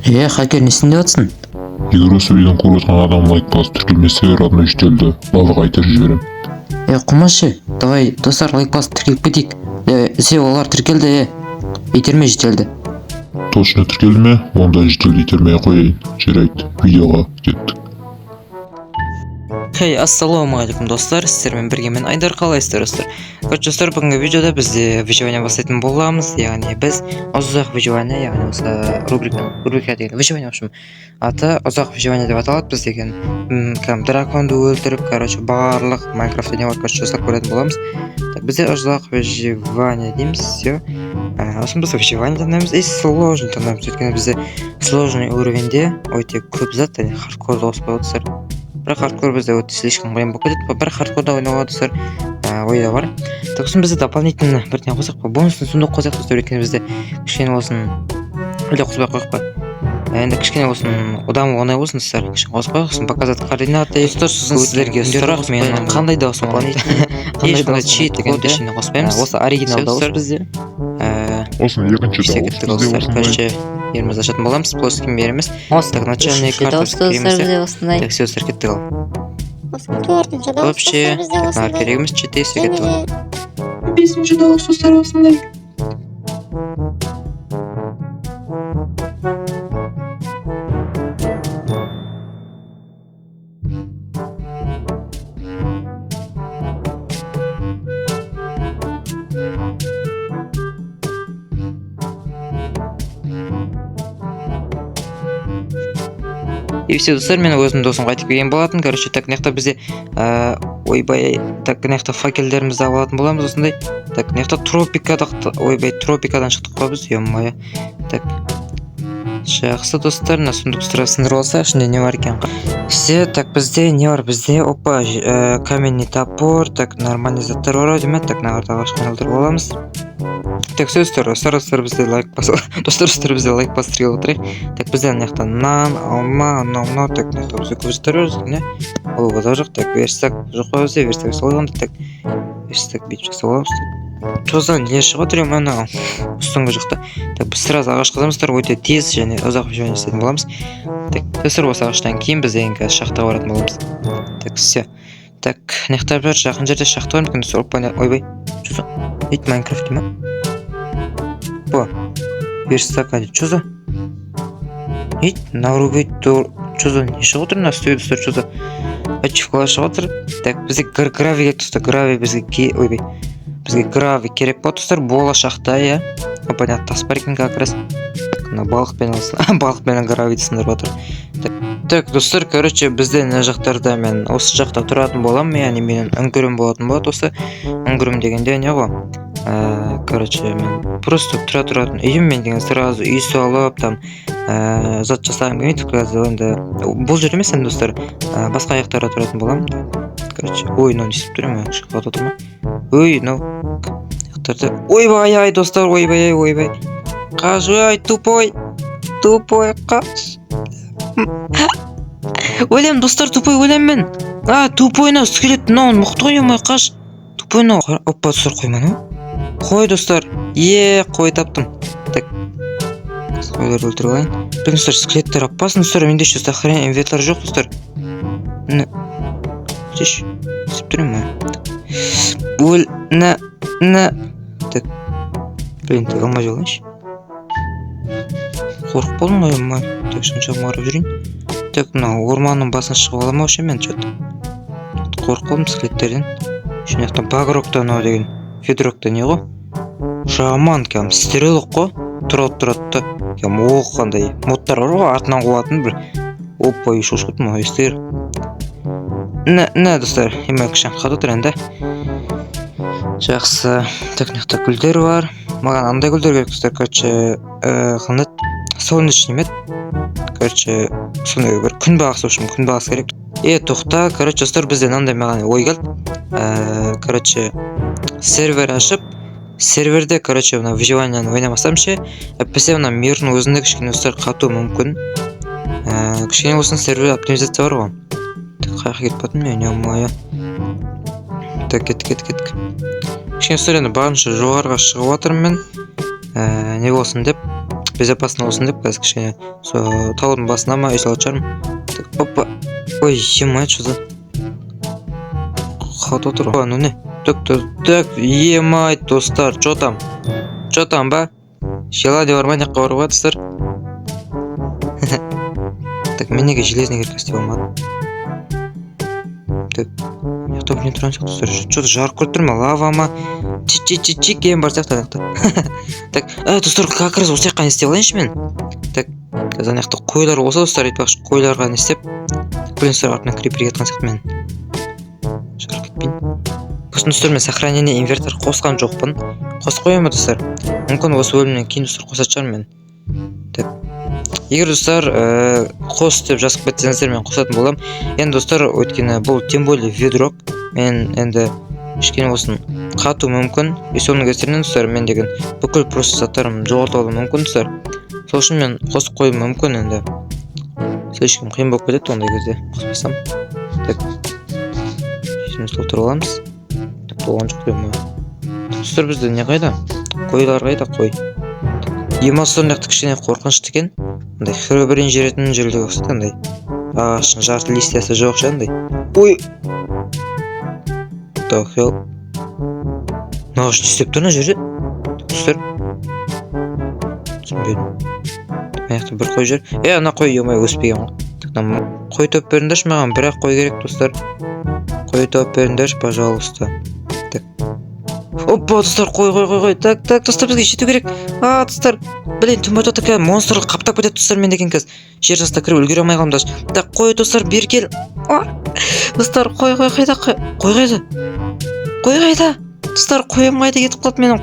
Хакер несінде атсың? Егер осы видеоны көріп жатқан адам лайк басып тіркелмесе, радио жүктелді. Барлық айтып жіберем. Құмашы, давай достар лайк басып тіркеліп кетейік. Олар тіркелді, итерме жетелді. Точно тіркелді ме? Онда жетелді итермей қояйын. Жарайды, видеоға кеттік. Ассалаумағалейкум достар, сіздермен бірге мен Айдар, қалайсыздар достар? Достар, бүгінгі видеода бізде выживание бастайтын боламыз, яғни біз ұзақ выживание, яғни осы рубрика деген выживание, в общем, аты ұзақ выживание деп аталады. Біз деген драконды өлтіріп, барлық Майнкрафтта не бар, жасап көретін боламыз. Бізде ұзақ выживание дейміз, все. Осыны біз выживание таңдаймыз, и сложный таңдаймыз, өйткені бізде сложный уровеньде өте көп зат, яғни хардкорды қосып қойып достар. Бірақ хардкор бізде өте слишком қиын болып кетеді. Бірақ хардкорда ойнауға достар ойда бар. Сосын бізде дополнительно бірдеңе қосақ па, бонусын сундук қосақ достар, өйткені бізде кішкене болсын өле қоспай қойық па. Енді кішкене болсын одан оңай болсын достар, кішкене қосып қойық, сосын показать координаты. Достар, сосын сіздерге сұрақ, мен қандай да болсын ешқандай чит код ішіне қоспаймыз. Осы оригинал дауыс бізде. Осыны екінші дауыс бізде. Yerimiz açатын боламыз, плоским береміз. Так, начальный картасы кіреміз. Так, все, достар, кеттік ал. Вообще, керегіміз 4 секет ал. 5-ші дауыс достар осындай. И все, достар, мен өзім досым қайтып келген болатын. Короче, так, нехта бізде ойбай, так, нехта факелдерімізді алатын боламыз осындай. Так, нехта тропикадан шықтық қой біз, ё-моё. Так, жақсы достар, мына сундук сындырып алса, ішінде не бар екен? Все, так, бізде не бар? Бізде опа, каменный топор, так, нормальный заттар бар деймін. Так, нағырда башқан алдырып аламыз. Так, все, достар, бізде лайк бізде лайк бастырып отырайық. Так, бізде нехта нан, алма, анау, так, нехта бізде көп заттар бар, не? Ол базар жоқ, так, верстак жоқ па бізде, верстак салғанда, так, верстак бүйтіп жасап аламыз. Тоздан не шығып отыр ана үстіңгі жақта. Так, біз сразу ағаш қазамыздар, өте тез және ұзақ выживание істейтін боламыз. Так, достар, осы ағаштан кейін біз деген қазір шахтаға баратын боламыз. Так, все. Так, нехта бір жақын жерде шахта бар мүмкін достар, ойбай. Чё за? Ит Майнкрафт дейма? По, верстак әлі, чё за? Ит, навругай тұр, чё за? Не шығып отыр на стойы достар, чё за? Ачивкалар шығып отыр. Так, бізге грави керек достар, грави бізге ойбай. Бізге грави керек по достар, болашақта, я. Понятно, тас бар екен как раз. Балықпен гравиді сындырып отыр. Так, достар, короче, бізде мына жақтарда мен осы жақта тұратын болам, яғни менің үңгірім болатын болады осы. Үңгірім дегенде не ғой? Короче, мен просто тұра тұратын үйім, мен деген сразу үй салып, там зат жасағым келмейді, қазір енді бұл жер емес енді достар, басқа аяқтарға тұратын болам. Короче, ой, мынау не істеп тұр ма? Шықпат отыр ма? Ой, мынау аяқтарды. Ойбай, достар, ойбай. Қажуай, тупой, қаш. Өлем, достар, тупой өлем мен. Тупойна скелет, мынау мықты ойымай қаш. Тупойна, опа, достар, қойма, ну? Қой, достар, қой таптым. Так, қойларды өлтіріп алайын. Достар, скелеттер аппасын, достар, менде еще сохранение инвентарь жоқ, достар. Жеш, сіп тұрым ма? Өл, Так, блин, так алмай жолайыншы. Қорқып болдым ғой, ма? Так, шыншақ мағырып жүрейін. Так, мына орманның басын шығып аламау ше мен чөт. Қорқып болдым скелеттерден. Шынаяқтан багрокта анау деген федрокта не ғой? Жаман кәм стерелік қой. Тұрады. Кәм оққандай модтар бар ғой, артынан қуатын бір. Опа, үй шошқыт ма, естер. Достар, емай кішен қады отыр әнді. Жақсы. Так, нехта гүлдер бар. Маған андай гүлдер керек достар, короче, қанат солнечный мед. Короче, сондай бір күн бағысы үшін, күн бағысы керек. Тоқта, короче, достар, бізден андай маған ой келді. Короче, сервер ашып, серверде, короче, мына выживанияны ойнамасам ше, әппесе мына мирдің өзінде кішкене достар қату мүмкін. Кішкене болсын сервер оптимизация бар ғой. Так, қайқа кетіп батын мен, ё-моё. Так, кеттік. Кішкене достар, енді барынша жоғарға шығып жатырмын мен. Не болсын деп. безопасно болсын деп қазір кішкене таудың басына ма үй салатын шығармын. Так, опа. Ой, ема, что за хат отыр. Ну не. Так, ема, достар, что там ба? Шела деп барма, неққа баруға достар. Так, мен неге железный кирка істеп алмадым? Так, яқта не тұрған сияқты достар. Что-то жарық көріп тұр ма? Лава ма? Чик ең бар сияқты аяқта. Так, достар, как раз осы жаққа не істеп алайыншы мен? Так, қазір аяқта қойлар болса достар, айтпақшы қойларға не істеп. Блин, достар, артынан крипер кеткен сияқты мен. Жарық кетпейін. Сосын достар, мен сохранение инвертор қосқан жоқпын. Қосып қоямын достар. Мүмкін осы бөлімнен кейін достар қосатын шығармын мен. Так. Егер достар қос деп жазып кетсеңіздер мен қосатын боламын. Енді достар, өйткені бұл тем более ведрок. Мен енді кішкене болсын қату мүмкін. И соның кесірінен достар, мен деген бүкіл просто заттарым жоғалтып алуы мүмкін достар. Сол үшін мен қосып қоюым мүмкін енді. Слишком қиын болып кетеді ондай кезде қоспасам. Так. Şimdi толтырып аламыз. Так, толған жоқ деймін. Достар, бізде не қайда? Қойлар қайда? Қой. Емасы сондақта кішкене қорқынышты екен. Андай херобрин жеретін жерде ұқсайды андай. Ағашын жарты листиясы жоқ ше андай. Ой. The hell. Нағаш не істеп тұр ана жерде? Достар. Түсінбедім. Аяқта бір қой жер. Ана қой емай өспеген ғой. Қой тауып беріңдерші маған, бірақ қой керек достар. Қой тауып беріңдерші, пожалуйста. Так. Опа, достар, қой. Так, достар, бізге жету керек. Достар, блин, түмбата такая монстрлық қаптап кетеді достар, мен деген кез. Жер жаста кіріп үлгере алмай қалдым даже. Так, қой, достар, бер кел. Достар, қой қайда? Қой қайда? Достар, қойым қайда кетіп қалды менің?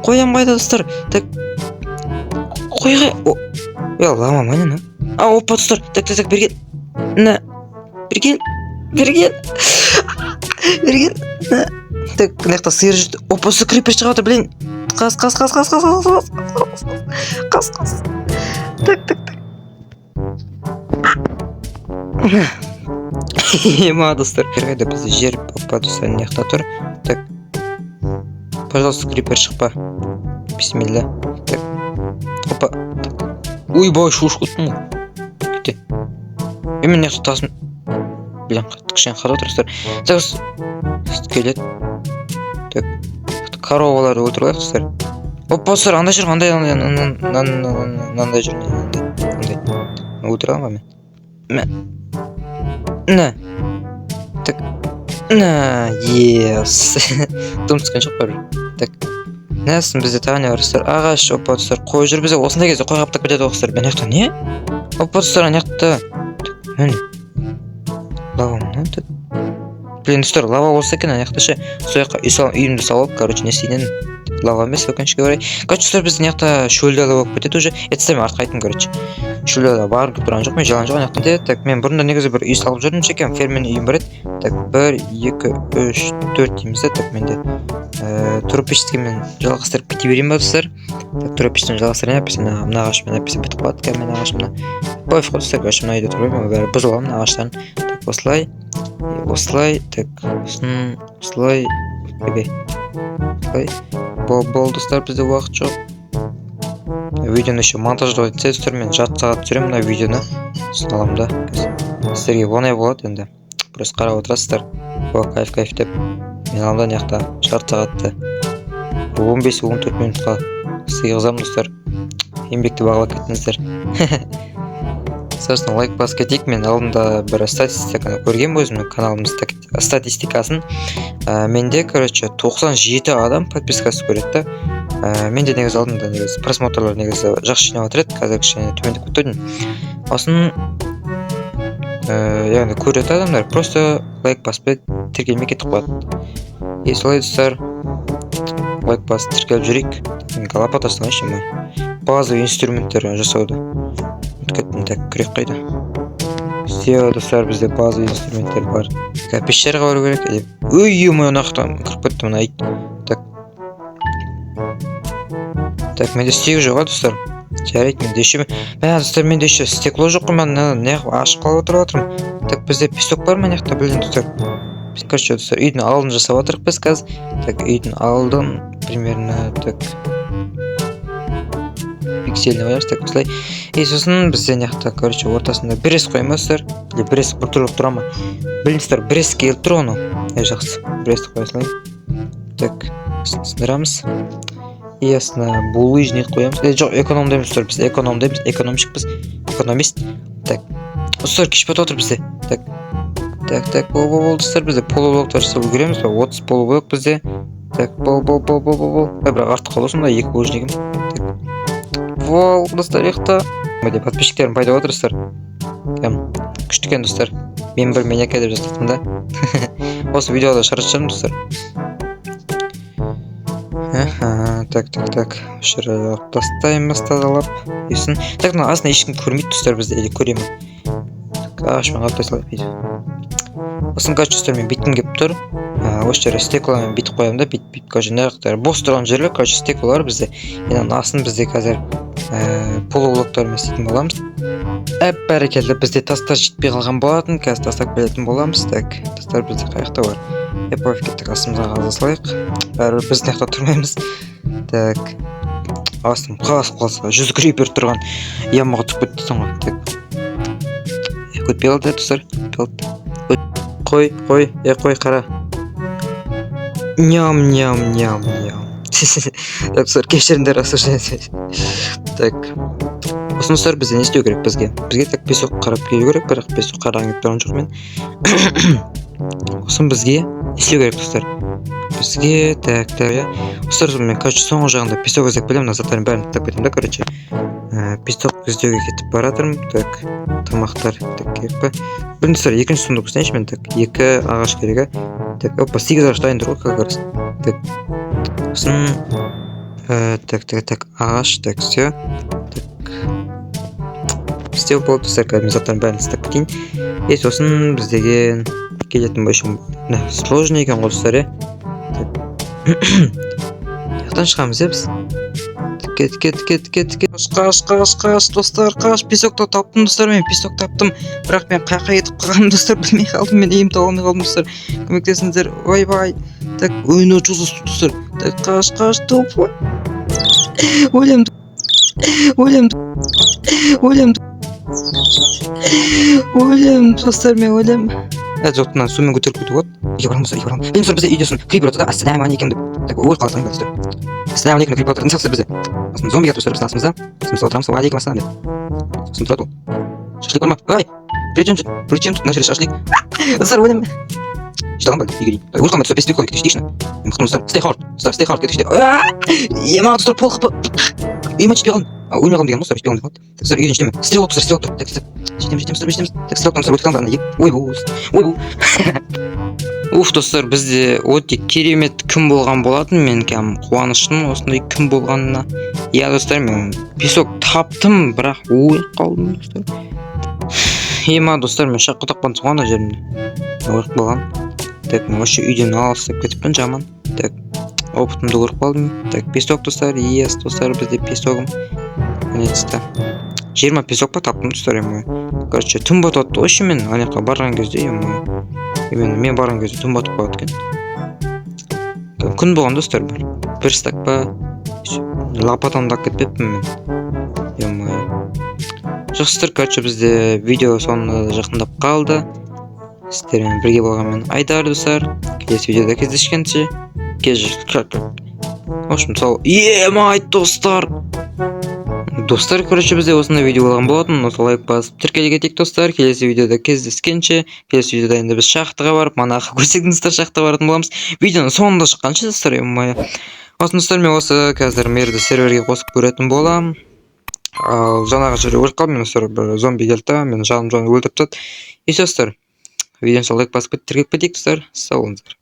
Қойым қайда достар? Так. Қой қайда? Лама ма не? Опа, достар, так, бер кел. На. Бер кел. Так, мынақта сиыр жүрді. Опа, осы крипер шығып отыр, блин. Қас. Так. Ема, достар. Қайда бізде жер опа, достар, мынақта тұр. Так. Пожалуйста, крипер шықпа. Бисмилля. Так. Опа. Ой, бай, шуш құттым ғой. Кете. Мен мынақта тасын. Блин, кішкене қат отырсыздар. Так, келеді. Так, короваларды өлтіріп достар. Опа, достар, андай жүр, андай жүр. Өлтіре аламын ба мен? Так, ес. Дым түскен жоқ бар. Так, нәсін бізде тағы не бар достар? Ағаш, опа, достар, қой жүр бізде. Осындай кезде қой қаптап кетеді достар. Мен аяқта не? Опа, достар, аяқта. Міне. Лава мұны? Блин, достар, лава болса екен аяқта ше. Сол жаққа үйімді салып, короче, не істейін. Лава емес, өкінішке орай. Короче, достар, біздің аяқта шөлдалы болып кетеді уже. Етсі мен артқа айтын, короче. Шөлдалы барып тұрған жоқ, мен жалан жоқ аяқтан. Так, мен бұрында негізі бір үй салып жүрдім шекем. Фермен үйім бар еді. Так, 1, 2, 3, 4 дейміз. Так, менде тропический мен жалғастырып кете берейін ба достар. Так, тропичтен жалғастырайын әпесін. Мына ағашымен әпесін бітіп қалады. Кәмен ағашымына. Бойф қой достар, короче, мына үйде тұрбаймын. Бәрі бұзыламын мына ағаштарын. Так, осылай. Так, осылай. Бол достар, бізде уақыт жоқ. Видеоны еще монтаждау етсе достар, мен жарты сағат түсіремін мына видеоны. Сосын аламын да. Сіздерге оңай болады енді. Просто қарап отырасыздар. Кайф деп. Мен аламын да неқта жарты сағатты 15-14 минутқа сыйғызамын достар. Еңбекті бағалап кеттіңіздер. Сосын лайк басып кетейік. Мен алдында бір статистиканы көрген өзімнің каналымның статистикасын. Менде, короче, 97 адам подпискасы көреді. Менде негізі алдында просмотрлар негізі жақсы жинап отыр еді. Қазір кішкене төмендеп кетті. Осын яғни көреді адамдар, просто лайк баспай тіркелмей кетіп қояды. И солай достар, лайк басып тіркеліп жүрейік. Галапатастан ешімай базовый инструменттер жасауды ұмытып кеттім. Күрек қайда? Все достар, бізде базовый инструменттер бар. Пещераға бару керек. Ой, мынақтан кіріп кетті мына ит. Так, менде стек жоқ достар. Жарайды, менде еще достар, менде еще стекло жоқ қой, мен неғып ашып қалып отырып отырмын. Так, бізде песок бар ма неқта, білін достар. Короче, достар, үйдің алдын жасап отырық біз қазір. Так, үйдің алдын примерно так пиксельный қоямыз, так осылай. И сосын бізде мына короче ортасында брес қоямыз достар. Или брес бутылып тұра ма? Білмейсіздер, брес келіп тұр оны. Жақсы, бресті қоясылай. Так, сындырамыз. И астына булыжник қоямыз. Жоқ, эконом дейміз достар, біз эконом дейміз, экономщикпіз, экономист. Так, достар кеш бата отыр бізде. Так, бол достар, бізде полублок жасап үлгереміз, 30 полублок бізде. Так, бол. Бірақ артық қалды сонда 2 булыжнигім. Так. Вау, достар, яқта. Мәде подписчиктерім пайда отырсыздар. Күшті екен достар. Мен бір менеке деп жаздықтым да. Осы видеода шығарып достар. Так. Шырай тастаймыз тазалап. Есін. Так, мына астына ешкім көрмейді достар бізде, или көре ме? Ашман қалып тасталып дейді. Осын короче достар, мен биткім келіп тұр. Осы жерге стекламен битіп қоямын да, бит короче нарықтар бос тұрған жерлер, короче стеклалар бізде. Енді асын бізде қазір полублоктармен істейтін боламыз. Бәрекелді, бізде тастар жетпей қалған болатын, қазір тастап келетін боламыз. Так, тастар бізде қаяқта бар. Пофиг, кеттік астымызға қаласылайық. Бәрі біз нақта тұрмаймыз. Так, астым қаласа 100 крипер тұрған ямаға түсіп кетті ғой. Так, көтпей қалды достар. Қой, қара. Ням. Так, достар, кешіріңдер осуждение. Так, осыны достар бізде не істеу керек бізге? Бізге так песок қарап келу керек, бірақ песок қараған келіп тұрған жоқ мен. Осын бізге не істеу керек достар? Бізге так, я. Достар, мен короче соңғы жағында песок іздеп келемін, мына заттардың бәрін тап кетемін да, короче. Песок іздеуге кетіп баратырмын. Так, тамақтар так керек па? Бірінші достар, екінші сундук істейінші мен, так, 2 ағаш керек. Так, опа, 8 ағаш дайындыр ғой, как раз. Так, сосын так, ағаш, так, все. Так, істеу болып достар, қазір мен заттардың бәрін істеп кетейін. И сосын біздегі келетін бойшым сложный екен ғой достар, Яқтан шығамыз, біз? Кет. Қаш, достар, қаш. Песокты таптым, достар, мен песок таптым. Бірақ мен қайқа етіп қалғаным, достар, білмей қалдым. Мен ем таба алмай қалдым, достар. Көмектесіңіздер. Ой. Так, ойыны жүзі достар. Так, қаш, топ. Өлем, достар, мен өлем. Жоқтынан сумен көтеріп кету ғой. Екі барам. Мен достар, бізде үйдесін крипер отыр да, ассаляму алейкум деп. Так, ой қаласың достар. Ассаляму алейкум крипер отыр. Мысалсы бізде. Сосын зомби келіп достар, біздің астымызда. Сосын отырамыз, ва алейкум ассалам деп. Сосын тұрады ол. Шашлик бар ма? Ай! Причем тут начали шашлик. Достар, өлем. Ждалам ба? Үйге дейін. Ой қалмайды, пестик қой, кетішті ішіне. Мықтым достар, stay hard, кетішті. Ема достар, пол қыпы. Үйме жетпей қалдым. Өлмей қалдым деген достар, жетпей қалдым. Достар, үйден жетеме. Стрелок тұр. Так, жетеміз. Так, стрелоктан достар, өтіп қалды. Ой. Уф, достар, бізде өте керемет күн болған болатын. Мен кәм қуаныштымын осындай күн болғанына. Я, достар, мен песок таптым, бірақ ой қалдым, достар. Ема, достар, мен шаққы тақпан соған жерімде. Ойық болған. Так, мен осы үйден алыстап кетіппін, жаман. Так, опытымды көріп қалдым. Так, песок, достар, ес, достар, бізде песогым. Конецті. 20 песок па таптым, достар, ема. Короче, түн батып осы мен анаққа барған кезде, ема. Мен барған кезде түн батып қалады екен. Күн болған достар, бір стак па лапатамдап кетпеппін мен. Ема. Жақсылар, короче, бізде видео соңына жақындап қалды. Сіздермен бірге болған мен Айдар, достар. Келесі видеода кездескенше. В общем, сау. Айт, достар! Достар, короче, бізде осындай видео болған болатын. Осы лайк басып тіркеле кетейік, достар. Келесі видеода кездескенше. Келесі видеода енді біз шахтаға барып, манағы көрсеткен достар, шахтаға баратын боламыз. Видеоның соңында шыққанша, достар, Осы достар, мен осы қазір мерді серверге қосып көретін болам. Ал жаңағы жерде өліп қалдым, мен достар, бір зомби келді, мен жаным өлтіріп тастады. И достар, видеоны лайк басып тіркеліп кетейік, достар. Сау болыңыздар.